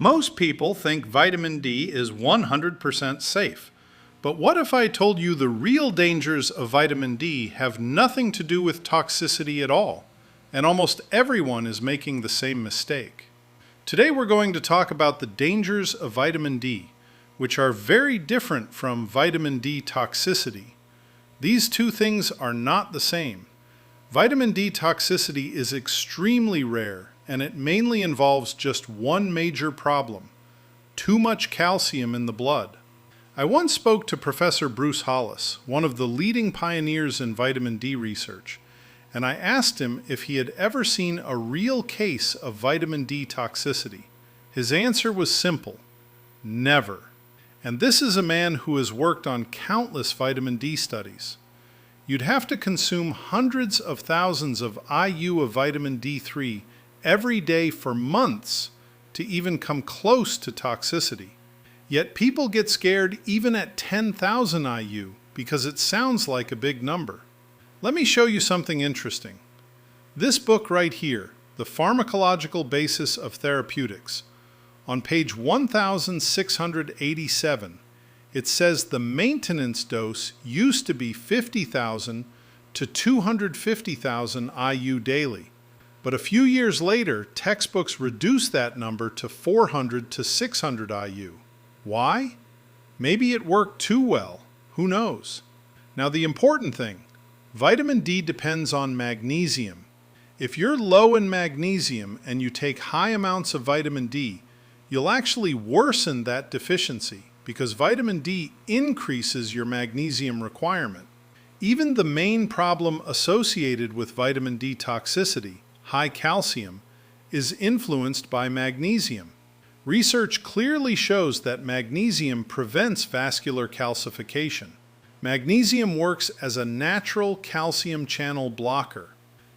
Most people think vitamin D is 100% safe. But what if I told you the real dangers of vitamin D have nothing to do with toxicity at all, and almost everyone is making the same mistake? Today we're going to talk about the dangers of vitamin D, which are very different from vitamin D toxicity. These two things are not the same. Vitamin D toxicity is extremely rare, and it mainly involves just one major problem: too much calcium in the blood. I once spoke to Professor Bruce Hollis, one of the leading pioneers in vitamin D research, and I asked him if he had ever seen a real case of vitamin D toxicity. His answer was simple: never. And this is a man who has worked on countless vitamin D studies. You'd have to consume hundreds of thousands of IU of vitamin D3 every day for months to even come close to toxicity. Yet people get scared even at 10,000 IU because it sounds like a big number. Let me show you something interesting. This book right here, The Pharmacological Basis of Therapeutics, on page 1687, it says the maintenance dose used to be 50,000 to 250,000 IU daily. But a few years later, textbooks reduced that number to 400 to 600 IU. Why? Maybe it worked too well. Who knows? Now the important thing, vitamin D depends on magnesium. If you're low in magnesium and you take high amounts of vitamin D, you'll actually worsen that deficiency because vitamin D increases your magnesium requirement. Even the main problem associated with vitamin D toxicity, high calcium, is influenced by magnesium. Research clearly shows that magnesium prevents vascular calcification. Magnesium works as a natural calcium channel blocker.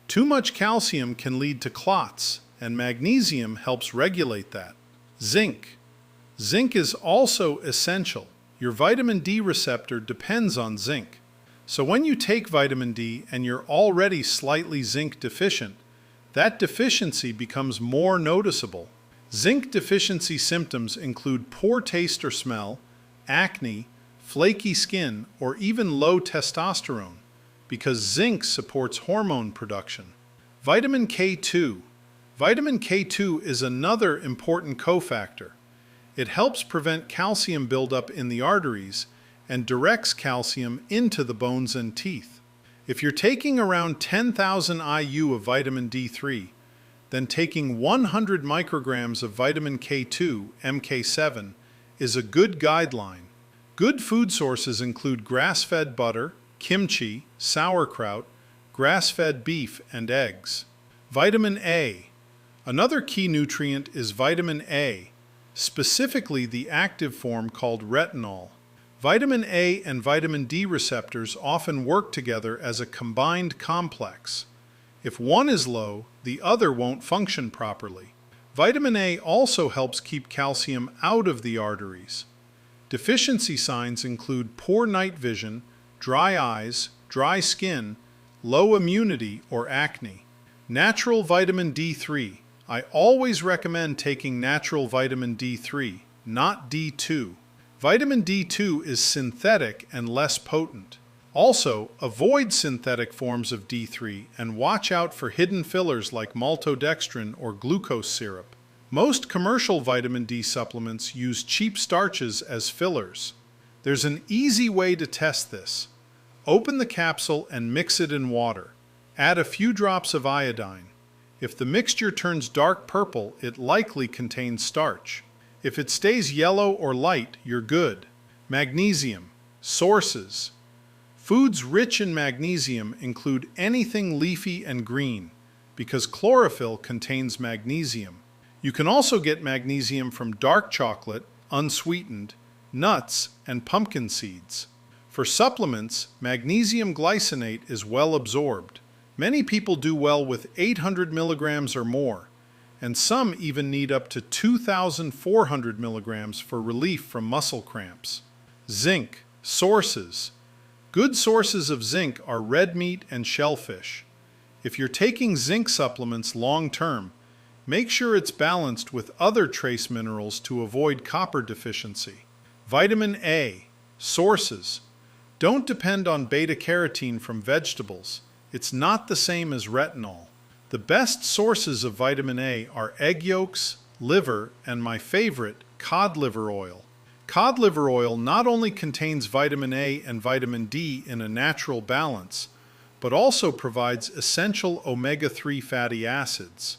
Too much calcium can lead to clots, and magnesium helps regulate that. Zinc. Zinc is also essential. Your vitamin D receptor depends on zinc. So when you take vitamin D and you're already slightly zinc deficient, that deficiency becomes more noticeable. Zinc deficiency symptoms include poor taste or smell, acne, flaky skin, or even low testosterone, because zinc supports hormone production. Vitamin K2. Vitamin K2 is another important cofactor. It helps prevent calcium buildup in the arteries and directs calcium into the bones and teeth. If you're taking around 10,000 IU of vitamin D3, then taking 100 micrograms of vitamin K2, MK7, is a good guideline. Good food sources include grass-fed butter, kimchi, sauerkraut, grass-fed beef, and eggs. Vitamin A. Another key nutrient is vitamin A, specifically the active form called retinol. Vitamin A and vitamin D receptors often work together as a combined complex. If one is low, the other won't function properly. Vitamin A also helps keep calcium out of the arteries. Deficiency signs include poor night vision, dry eyes, dry skin, low immunity, or acne. Natural vitamin D3. I always recommend taking natural vitamin D3, not D2. Vitamin D2 is synthetic and less potent. Also, avoid synthetic forms of D3 and watch out for hidden fillers like maltodextrin or glucose syrup. Most commercial vitamin D supplements use cheap starches as fillers. There's an easy way to test this. Open the capsule and mix it in water. Add a few drops of iodine. If the mixture turns dark purple, it likely contains starch. If it stays yellow or light, you're good. Magnesium. Sources. Foods rich in magnesium include anything leafy and green, because chlorophyll contains magnesium. You can also get magnesium from dark chocolate, unsweetened, nuts, and pumpkin seeds. For supplements, magnesium glycinate is well absorbed. Many people do well with 800 milligrams or more, and some even need up to 2,400 milligrams for relief from muscle cramps. Zinc. Sources. Good sources of zinc are red meat and shellfish. If you're taking zinc supplements long term, Make sure it's balanced with other trace minerals to avoid copper deficiency. Vitamin A. Sources. Don't depend on beta-carotene from vegetables. It's not the same as retinol. The best sources of vitamin A are egg yolks, liver, and my favorite, cod liver oil. Cod liver oil not only contains vitamin A and vitamin D in a natural balance, but also provides essential omega-3 fatty acids.